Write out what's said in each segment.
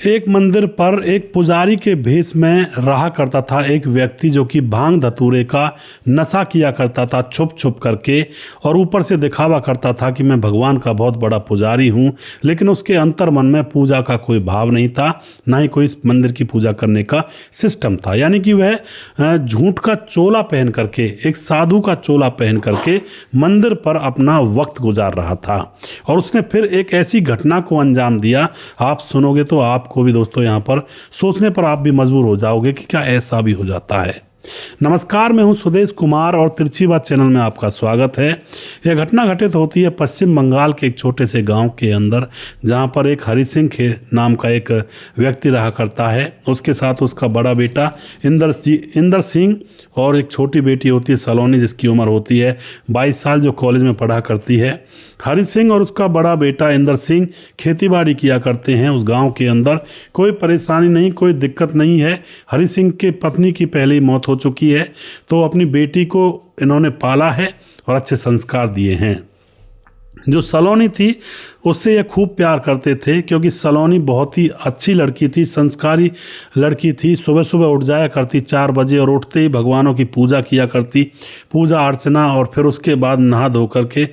एक मंदिर पर एक पुजारी के भेष में रहा करता था एक व्यक्ति, जो कि भांग धतूरे का नशा किया करता था छुप छुप करके, और ऊपर से दिखावा करता था कि मैं भगवान का बहुत बड़ा पुजारी हूँ। लेकिन उसके अंतर मन में पूजा का कोई भाव नहीं था, ना ही कोई इस मंदिर की पूजा करने का सिस्टम था। यानी कि वह झूठ का चोला पहन करके, एक साधु का चोला पहन करके मंदिर पर अपना वक्त गुजार रहा था। और उसने फिर एक ऐसी घटना को अंजाम दिया, आप सुनोगे तो आपको भी दोस्तों यहाँ पर सोचने पर आप भी मजबूर हो जाओगे कि क्या ऐसा भी हो जाता है। नमस्कार, मैं हूं सुदेश कुमार और तिरछी बात चैनल में आपका स्वागत है। यह घटना घटित होती है पश्चिम बंगाल के एक छोटे से गांव के अंदर, जहां पर एक हरि सिंह नाम का एक व्यक्ति रहा करता है। उसके साथ उसका बड़ा बेटा इंदर सिंह और एक छोटी बेटी होती है सलोनी, जिसकी उम्र होती है 22 साल, जो कॉलेज में पढ़ा करती है। हरि सिंह और उसका बड़ा बेटा इंदर सिंह खेतीबाड़ी किया करते हैं उस गांव के अंदर। कोई परेशानी नहीं, कोई दिक्कत नहीं है। हरि सिंह के पत्नी की पहले ही मौत हो चुकी है, तो अपनी बेटी को इन्होंने पाला है और अच्छे संस्कार दिए हैं। जो सलोनी थी उससे ये खूब प्यार करते थे, क्योंकि सलोनी बहुत ही अच्छी लड़की थी, संस्कारी लड़की थी। सुबह सुबह उठ जाया करती 4 बजे और उठते ही भगवानों की पूजा किया करती, पूजा अर्चना, और फिर उसके बाद नहा धो करके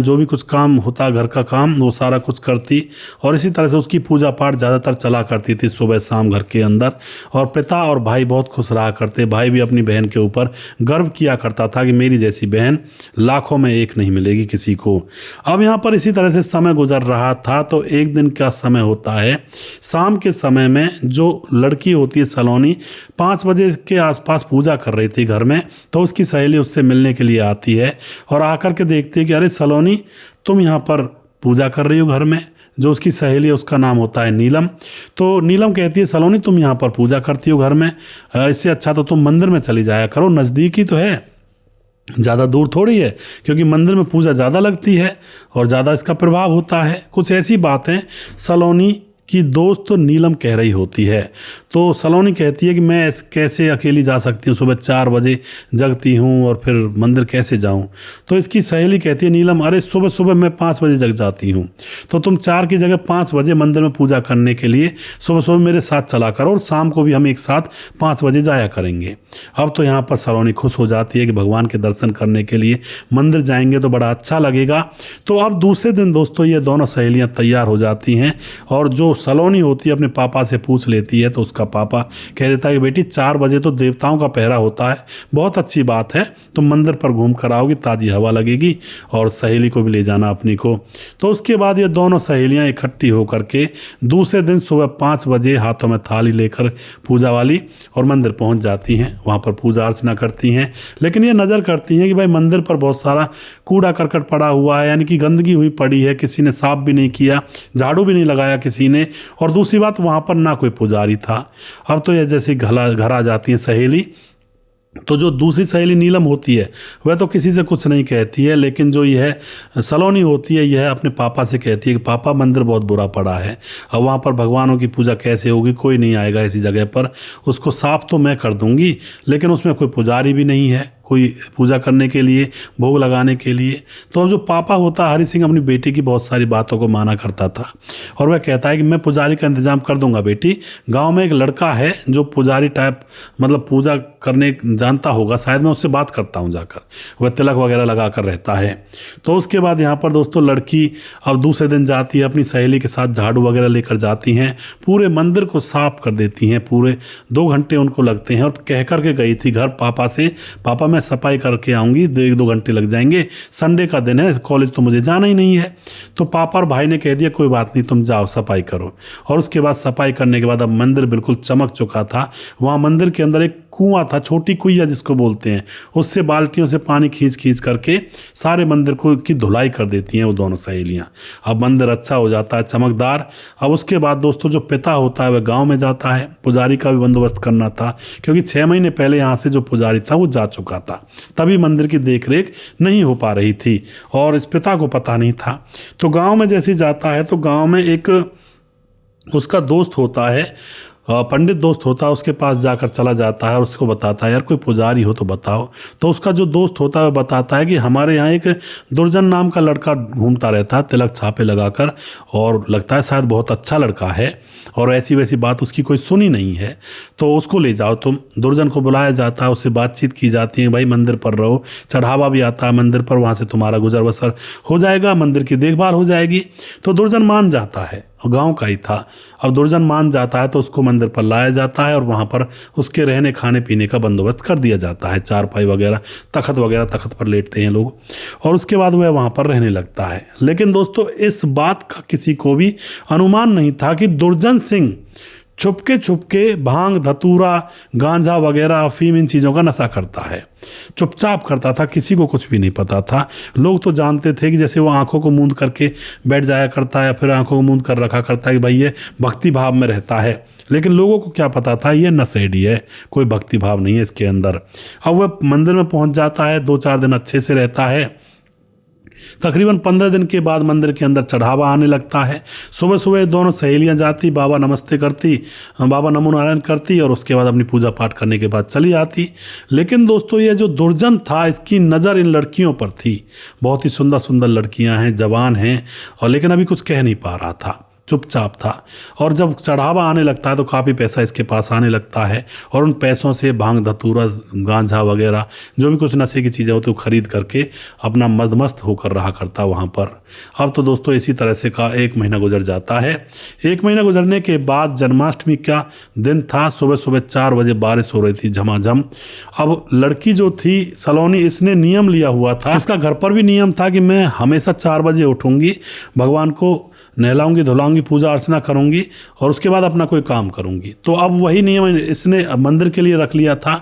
जो भी कुछ काम होता घर का काम वो सारा कुछ करती। और इसी तरह से उसकी पूजा पाठ ज़्यादातर चला करती थी सुबह शाम घर के अंदर। और पिता और भाई बहुत खुश रहा करते। भाई भी अपनी बहन के ऊपर गर्व किया करता था कि मेरी जैसी बहन लाखों में एक नहीं मिलेगी किसी को। अब यहाँ पर इसी तरह से समय गुजर रहा था, तो एक दिन का समय होता है, शाम के समय में जो लड़की होती है सलोनी 5 बजे के आसपास पूजा कर रही थी घर में। तो उसकी सहेली उससे मिलने के लिए आती है और आकर के देखती है कि अरे सलोनी, तुम यहाँ पर पूजा कर रही हो घर में। जो उसकी सहेली है उसका नाम होता है नीलम। तो नीलम कहती है सलोनी, तुम यहाँ पर पूजा करती हो घर में, इससे अच्छा तो तुम मंदिर में चली जाया करो, नज़दीक ही तो है, ज़्यादा दूर थोड़ी है, क्योंकि मंदिर में पूजा ज़्यादा लगती है और ज़्यादा इसका प्रभाव होता है। कुछ ऐसी बातें सलोनी की दोस्त तो नीलम कह रही होती है। तो सलोनी कहती है कि मैं कैसे अकेली जा सकती हूँ, सुबह 4 बजे जगती हूँ और फिर मंदिर कैसे जाऊँ। तो इसकी सहेली कहती है नीलम, अरे सुबह सुबह मैं 5 बजे जग जाती हूँ, तो तुम 4 की जगह 5 बजे मंदिर में पूजा करने के लिए सुबह सुबह मेरे साथ चला करो, और शाम को भी हम एक साथ 5 बजे जाया करेंगे। अब तो यहाँ पर सलोनी खुश हो जाती है कि भगवान के दर्शन करने के लिए मंदिर जाएंगे तो बड़ा अच्छा लगेगा। तो अब दूसरे दिन दोस्तों ये दोनों सहेलियाँ तैयार हो जाती हैं, और जो सलोनी होती है अपने पापा से पूछ लेती है। तो उसका पापा कह देता है कि बेटी 4 बजे तो देवताओं का पहरा होता है, बहुत अच्छी बात है, तुम मंदिर पर घूम कर आओगी, ताज़ी हवा लगेगी, और सहेली को भी ले जाना अपनी को। तो उसके बाद ये दोनों सहेलियां इकट्ठी होकर के दूसरे दिन सुबह 5 बजे हाथों में थाली लेकर पूजा वाली और मंदिर पहुंच जाती हैं। वहाँ पर पूजा अर्चना करती हैं, लेकिन ये नज़र करती हैं कि भाई मंदिर पर बहुत सारा कूड़ा करकट पड़ा हुआ है, यानी कि गंदगी हुई पड़ी है, किसी ने साफ भी नहीं किया, झाड़ू भी नहीं लगाया किसी ने। और दूसरी बात, वहाँ पर ना कोई पुजारी था। अब तो ये जैसे घर आ जाती है सहेली, तो जो दूसरी सहेली नीलम होती है वह तो किसी से कुछ नहीं कहती है, लेकिन जो यह सलोनी होती है यह अपने पापा से कहती है कि पापा मंदिर बहुत बुरा पड़ा है, अब वहाँ पर भगवानों की पूजा कैसे होगी, कोई नहीं आएगा ऐसी जगह पर, उसको साफ तो मैं कर दूंगी, लेकिन उसमें कोई पुजारी भी नहीं है कोई पूजा करने के लिए, भोग लगाने के लिए। तो अब जो पापा होता है हरि सिंह अपनी बेटी की बहुत सारी बातों को माना करता था, और वह कहता है कि मैं पुजारी का इंतजाम कर दूंगा बेटी, गांव में एक लड़का है जो पुजारी टाइप मतलब पूजा करने जानता होगा, शायद मैं उससे बात करता हूं जाकर, वह तिलक वगैरह लगा कर रहता है। तो उसके बाद यहाँ पर दोस्तों लड़की अब दूसरे दिन जाती है, अपनी सहेली के साथ झाड़ू वगैरह लेकर जाती हैं, पूरे मंदिर को साफ कर देती हैं, पूरे 2 घंटे उनको लगते हैं। और कह कर के गई थी घर पापा से, पापा मैं सफाई करके आऊँगी, 1-2 घंटे लग जाएंगे, संडे का दिन है, कॉलेज तो मुझे जाना ही नहीं है। तो पापा और भाई ने कह दिया कोई बात नहीं, तुम जाओ सफाई करो। और उसके बाद सफाई करने के बाद अब मंदिर बिल्कुल चमक चुका था। वहाँ मंदिर के अंदर एक कुआं था, छोटी कुइया जिसको बोलते हैं, उससे बाल्टियों से पानी खींच खींच करके सारे मंदिर को की धुलाई कर देती हैं वो दोनों सहेलियां। अब मंदिर अच्छा हो जाता है, चमकदार। अब उसके बाद दोस्तों जो पिता होता है वह गांव में जाता है, पुजारी का भी बंदोबस्त करना था, क्योंकि 6 महीने पहले यहाँ से जो पुजारी था वो जा चुका था, तभी मंदिर की देखरेख नहीं हो पा रही थी और इस पिता को पता नहीं था। तो गाँव में जैसे जाता है तो गाँव में एक उसका दोस्त होता है पंडित दोस्त होता है उसके पास जाकर चला जाता है और उसको बताता है यार कोई पुजारी हो तो बताओ। तो उसका जो दोस्त होता है वो बताता है कि हमारे यहाँ एक दुर्जन नाम का लड़का घूमता रहता है तिलक छापे लगाकर, और लगता है शायद बहुत अच्छा लड़का है और ऐसी वैसी बात उसकी कोई सुनी नहीं है, तो उसको ले जाओ तुम। दुर्जन को बुलाया जाता है, उससे बातचीत की जाती है, भाई मंदिर पर रहो, चढ़ावा भी आता है मंदिर पर, वहाँ से तुम्हारा गुजर बसर हो जाएगा, मंदिर की देखभाल हो जाएगी। तो दुर्जन मान जाता है, और गांव का ही था। अब दुर्जन मान जाता है तो उसको मंदिर पर लाया जाता है और वहाँ पर उसके रहने खाने पीने का बंदोबस्त कर दिया जाता है, चारपाई वगैरह तख्त पर लेटते हैं लोग, और उसके बाद वह वहाँ पर रहने लगता है। लेकिन दोस्तों इस बात का किसी को भी अनुमान नहीं था कि दुर्जन सिंह छुपके भांग धतूरा गांजा वगैरह अफीम इन चीज़ों का नशा करता है। चुपचाप करता था, किसी को कुछ भी नहीं पता था। लोग तो जानते थे कि जैसे वो आंखों को मूंद करके बैठ जाया करता है या फिर आंखों को मूंद कर रखा करता है कि भाई ये भक्ति भाव में रहता है, लेकिन लोगों को क्या पता था ये नशेड़ी है, कोई भक्ति भाव नहीं है इसके अंदर। अब वह मंदिर में पहुंच जाता है, 2-4 दिन अच्छे से रहता है। तकरीबन 15 दिन के बाद मंदिर के अंदर चढ़ावा आने लगता है। सुबह सुबह दोनों सहेलियां जाती, बाबा नमस्ते करती, बाबा नमो नारायण करती और उसके बाद अपनी पूजा पाठ करने के बाद चली आती। लेकिन दोस्तों ये जो दुर्जन था इसकी नज़र इन लड़कियों पर थी। बहुत ही सुंदर सुंदर लड़कियां हैं, जवान हैं, और लेकिन अभी कुछ कह नहीं पा रहा था, चुपचाप था। और जब चढ़ावा आने लगता है तो काफ़ी पैसा इसके पास आने लगता है और उन पैसों से भांग धतूरा गांजा वगैरह जो भी कुछ नशे की चीज़ें होती वो खरीद करके अपना मदमस्त होकर रहा करता वहाँ पर। अब तो दोस्तों इसी तरह से का 1 महीना गुजर जाता है। 1 महीना गुजरने के बाद जन्माष्टमी का दिन था। सुबह सुबह 4 बजे बारिश हो रही थी झमाझम। अब लड़की जो थी सलोनी, इसने नियम लिया हुआ था, इसका घर पर भी नियम था कि मैं हमेशा 4 बजे उठूंगी, भगवान को नहलाऊंगी धुलाऊंगी, पूजा अर्चना करूंगी और उसके बाद अपना कोई काम करूंगी। तो अब वही नियम इसने मंदिर के लिए रख लिया था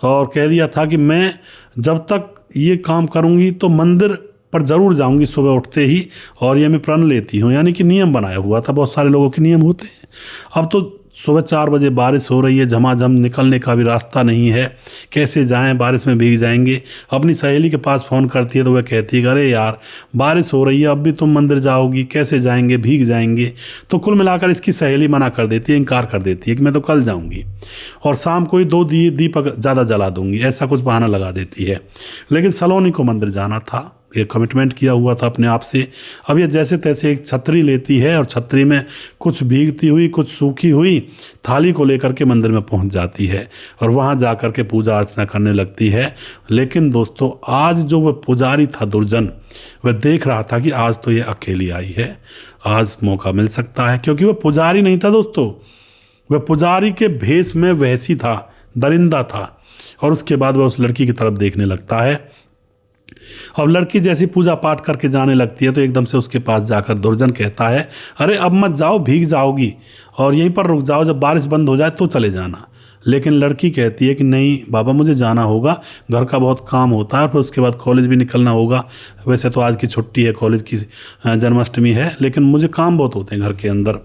और कह दिया था कि मैं जब तक ये काम करूंगी तो मंदिर पर ज़रूर जाऊंगी सुबह उठते ही, और ये मैं प्रण लेती हूँ, यानी कि नियम बनाया हुआ था। बहुत सारे लोगों के नियम होते हैं। अब तो सुबह 4 बजे बारिश हो रही है झमाझम, निकलने का भी रास्ता नहीं है, कैसे जाएं, बारिश में भीग जाएंगे। अपनी सहेली के पास फ़ोन करती है तो वह कहती है अरे यार बारिश हो रही है, अब भी तुम मंदिर जाओगी, कैसे जाएंगे, भीग जाएंगे। तो कुल मिलाकर इसकी सहेली मना कर देती है, इनकार कर देती है कि मैं तो कल जाऊंगी और शाम को ही 2 दीपक ज़्यादा जला दूंगी, ऐसा कुछ बहाना लगा देती है। लेकिन सलोनी को मंदिर जाना था, ये कमिटमेंट किया हुआ था अपने आप से। अब ये जैसे तैसे एक छतरी लेती है और छतरी में कुछ भीगती हुई कुछ सूखी हुई थाली को लेकर के मंदिर में पहुंच जाती है और वहां जाकर के पूजा अर्चना करने लगती है। लेकिन दोस्तों आज जो वह पुजारी था दुर्जन, वह देख रहा था कि आज तो ये अकेली आई है, आज मौका मिल सकता है, क्योंकि वह पुजारी नहीं था दोस्तों, वह पुजारी के भेष में वैसी था, दरिंदा था। और उसके बाद वह उस लड़की की तरफ देखने लगता है। अब लड़की जैसी पूजा पाठ करके जाने लगती है तो एकदम से उसके पास जाकर दुर्जन कहता है अरे अब मत जाओ, भीग जाओगी और यहीं पर रुक जाओ, जब बारिश बंद हो जाए तो चले जाना। लेकिन लड़की कहती है कि नहीं बाबा मुझे जाना होगा, घर का बहुत काम होता है, फिर उसके बाद कॉलेज भी निकलना होगा। वैसे तो आज की छुट्टी है, कॉलेज की जन्माष्टमी है, लेकिन मुझे काम बहुत होते हैं घर के अंदर।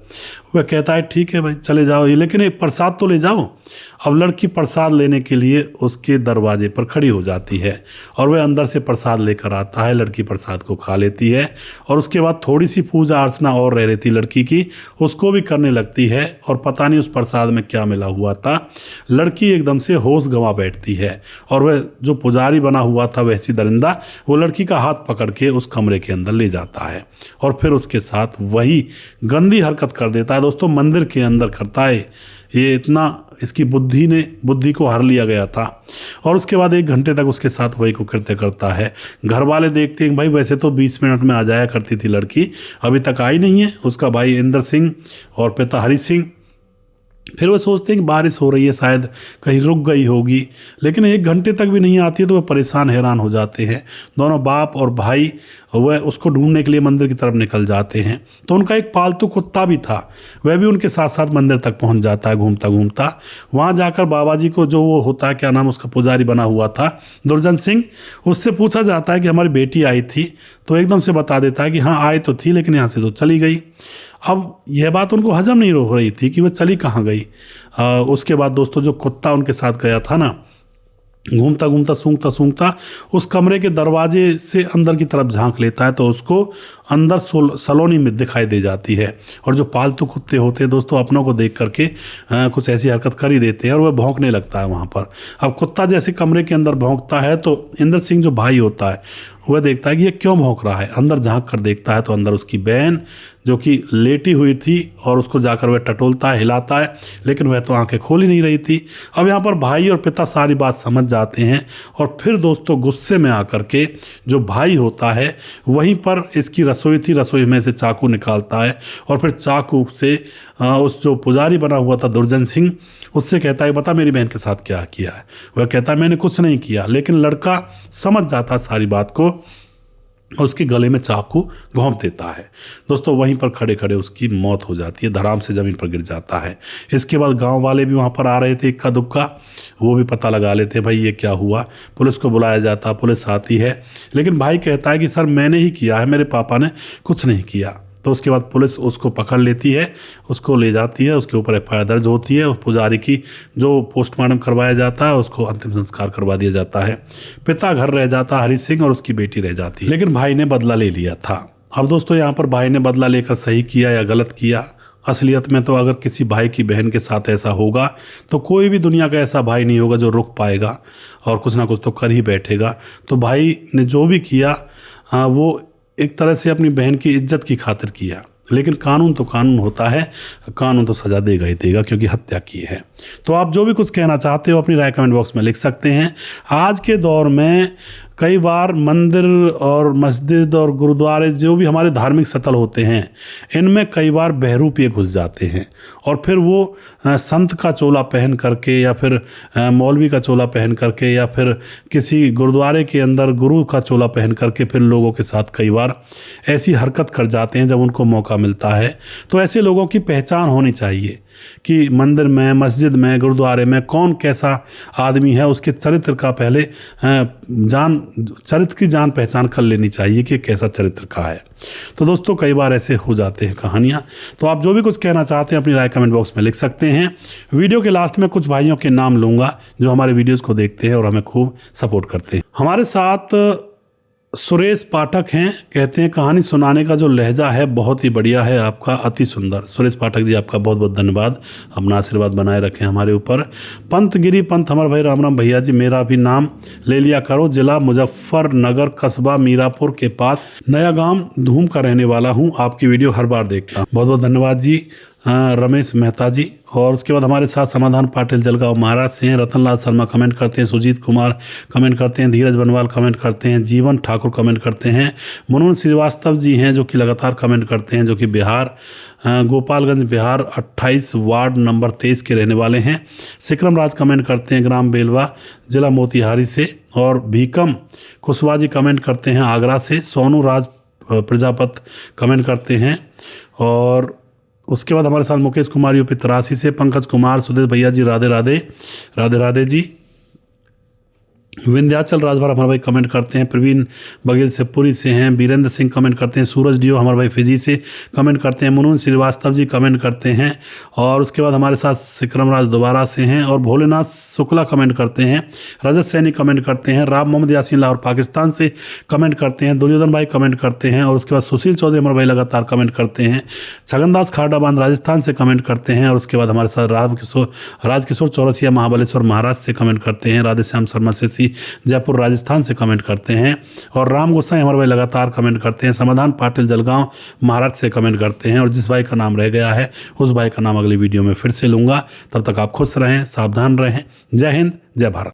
वह कहता है ठीक है भाई चले जाओ, लेकिन एक प्रसाद तो ले जाओ। अब लड़की प्रसाद लेने के लिए उसके दरवाजे पर खड़ी हो जाती है और वह अंदर से प्रसाद लेकर आता है। लड़की प्रसाद को खा लेती है और उसके बाद थोड़ी सी पूजा अर्चना और रह रही थी लड़की की, उसको भी करने लगती है। और पता नहीं उस प्रसाद में क्या मिला हुआ था, लड़की एकदम से होश गंवा बैठती है और वह जो पुजारी बना हुआ था वैसी दरिंदा, वो लड़की का हाथ पकड़ के उस कमरे के अंदर ले जाता है और फिर उसके साथ वही गंदी हरकत कर देता है। दोस्तों मंदिर के अंदर करता है ये, इतना इसकी बुद्धि को हर लिया गया था। और उसके बाद 1 घंटे तक उसके साथ वही कुकृत्य करता है। घर वाले देखते हैं भाई वैसे तो 20 मिनट में आ जाया करती थी लड़की, अभी तक आई नहीं है। उसका भाई इंद्र सिंह और पिता हरि सिंह, फिर वो सोचते हैं कि बारिश हो रही है शायद कहीं रुक गई होगी, लेकिन 1 घंटे तक भी नहीं आती है तो वह परेशान हैरान हो जाते हैं। दोनों बाप और भाई वह उसको ढूंढने के लिए मंदिर की तरफ निकल जाते हैं। तो उनका एक पालतू कुत्ता भी था, वह भी उनके साथ साथ मंदिर तक पहुंच जाता है घूमता घूमता। वहां जाकर बाबा जी को, जो वो होता है क्या नाम उसका पुजारी बना हुआ था दुर्जन सिंह, उससे पूछा जाता है कि हमारी बेटी आई थी, तो एकदम से बता देता है कि हाँ आई तो थी लेकिन यहाँ से तो चली गई। अब यह बात उनको हजम नहीं हो रही थी कि वह चली कहाँ गई। उसके बाद दोस्तों जो कुत्ता उनके साथ गया था ना, घूमता घूमता सूंघता सूंघता उस कमरे के दरवाजे से अंदर की तरफ झांक लेता है तो उसको अंदर सलोनी में दिखाई दे जाती है। और जो पालतू कुत्ते होते हैं दोस्तों, अपनों को देख करके कुछ ऐसी हरकत कर ही देते हैं और वह भौंकने लगता है वहाँ पर। अब कुत्ता जैसे कमरे के अंदर भौंकता है तो इंद्र सिंह जो भाई होता है वह देखता है कि ये क्यों भौंक रहा है। अंदर झांक कर देखता है तो अंदर उसकी बहन जो कि लेटी हुई थी और उसको जाकर वह टटोलता है, हिलाता है, लेकिन वह तो आंखें खोल ही नहीं रही थी। अब यहाँ पर भाई और पिता सारी बात समझ जाते हैं और फिर दोस्तों गुस्से में आकर के जो भाई होता है वहीं पर इसकी रसोई थी, रसोई में से चाकू निकालता है और फिर चाकू से उस जो पुजारी बना हुआ था दुर्जन सिंह, उससे कहता है बता मेरी बहन के साथ क्या किया है। वह कहता है मैंने कुछ नहीं किया, लेकिन लड़का समझ जाता है सारी बात को और उसके गले में चाकू घोंप देता है। दोस्तों वहीं पर खड़े खड़े उसकी मौत हो जाती है, धड़ाम से ज़मीन पर गिर जाता है। इसके बाद गांव वाले भी वहाँ पर आ रहे थे इक्का दुक्का, वो भी पता लगा लेते हैं भाई ये क्या हुआ। पुलिस को बुलाया जाता, पुलिस आती है, लेकिन भाई कहता है कि सर मैंने ही किया है, मेरे पापा ने कुछ नहीं किया। तो उसके बाद पुलिस उसको पकड़ लेती है, उसको ले जाती है, उसके ऊपर एफआईआर दर्ज होती है। उस पुजारी की जो पोस्टमार्टम करवाया जाता है उसको अंतिम संस्कार करवा दिया जाता है। पिता घर रह जाता हरि सिंह और उसकी बेटी रह जाती है, लेकिन भाई ने बदला ले लिया था। अब दोस्तों यहाँ पर भाई ने बदला लेकर सही किया या गलत किया, असलियत में तो अगर किसी भाई की बहन के साथ ऐसा होगा तो कोई भी दुनिया का ऐसा भाई नहीं होगा जो रुक पाएगा और कुछ ना कुछ तो कर ही बैठेगा। तो भाई ने जो भी किया वो एक तरह से अपनी बहन की इज्जत की खातिर किया, लेकिन कानून तो कानून होता है, कानून तो सज़ा देगा ही देगा क्योंकि हत्या की है। तो आप जो भी कुछ कहना चाहते हो अपनी राय कमेंट बॉक्स में लिख सकते हैं। आज के दौर में कई बार मंदिर और मस्जिद और गुरुद्वारे जो भी हमारे धार्मिक स्थल होते हैं इनमें कई बार बहरूपिये घुस जाते हैं और फिर वो संत का चोला पहन करके या फिर मौलवी का चोला पहन करके या फिर किसी गुरुद्वारे के अंदर गुरु का चोला पहन करके फिर लोगों के साथ कई बार ऐसी हरकत कर जाते हैं जब उनको मौका मिलता है। तो ऐसे लोगों की पहचान होनी चाहिए कि मंदिर में, मस्जिद में, गुरुद्वारे में कौन कैसा आदमी है, उसके चरित्र का पहले चरित्र की जान पहचान कर लेनी चाहिए कि कैसा चरित्र का है। तो दोस्तों कई बार ऐसे हो जाते हैं कहानियाँ। तो आप जो भी कुछ कहना चाहते हैं अपनी राय कमेंट बॉक्स में लिख सकते हैं। वीडियो के लास्ट में कुछ भाइयों के नाम लूँगा जो हमारे वीडियोज़ को देखते हैं और हमें खूब सपोर्ट करते हैं। हमारे साथ सुरेश पाठक हैं, कहते हैं कहानी सुनाने का जो लहजा है बहुत ही बढ़िया है आपका, अति सुंदर। सुरेश पाठक जी आपका बहुत बहुत धन्यवाद, अपना आशीर्वाद बनाए रखें हमारे ऊपर। पंतगिरी पंत हमारे भाई राम राम भैया जी, मेरा भी नाम ले लिया करो, जिला मुजफ्फरनगर, कस्बा मीरापुर के पास नया गांव धूम का रहने वाला हूँ, आपकी वीडियो हर बार देखता हूँ। बहुत बहुत धन्यवाद जी रमेश मेहता जी। और उसके बाद हमारे साथ समाधान पाटिल जलगांव महाराज से हैं, रतनलाल शर्मा कमेंट करते हैं, सुजीत कुमार कमेंट करते हैं, धीरज बनवाल कमेंट करते हैं, जीवन ठाकुर कमेंट करते हैं, मनोज श्रीवास्तव जी हैं जो कि लगातार कमेंट करते हैं, जो कि बिहार गोपालगंज बिहार 28 वार्ड नंबर 23 के रहने वाले हैं। सिकरम राज कमेंट करते हैं ग्राम बेलवा जिला मोतिहारी से, और भीकम कुशवाहा जी कमेंट करते हैं आगरा से, सोनू राज प्रजापत कमेंट करते हैं। और उसके बाद हमारे साथ मुकेश कुमार यूपी 83 से, पंकज कुमार, सुदेश भैया जी राधे राधे, राधे राधे जी। विंध्याचल राजभर हमारे भाई कमेंट करते हैं, प्रवीण बघेल से पुरी से हैं, वीरेंद्र सिंह कमेंट करते हैं, सूरज डियो हमारे भाई फिजी से कमेंट करते हैं, मनोज श्रीवास्तव जी कमेंट करते हैं। और उसके बाद हमारे साथ सिकरम राज दोबारा से हैं, और भोलेनाथ शुक्ला कमेंट करते हैं, रजत सैनी कमेंट करते हैं, राम मोहम्मद यासीन लाहौर पाकिस्तान से कमेंट करते हैं, दुर्योधन भाई कमेंट करते हैं। और उसके बाद सुशील चौधरी हमारे भाई लगातार कमेंट करते हैं, छगनदास खारडाबांध राजस्थान से कमेंट करते हैं। और उसके बाद हमारे साथ राजकिशोर चौरसिया महाबलेश्वर महाराज से कमेंट करते हैं, राधेश्याम शर्मा से जयपुर राजस्थान से कमेंट करते हैं। और राम गोसाई हमारे भाई लगातार कमेंट करते हैं, समाधान पाटिल जलगांव महाराष्ट्र से कमेंट करते हैं। और जिस भाई का नाम रह गया है उस भाई का नाम अगली वीडियो में फिर से लूँगा। तब तक आप खुश रहें, सावधान रहें। जय हिंद, जय भारत।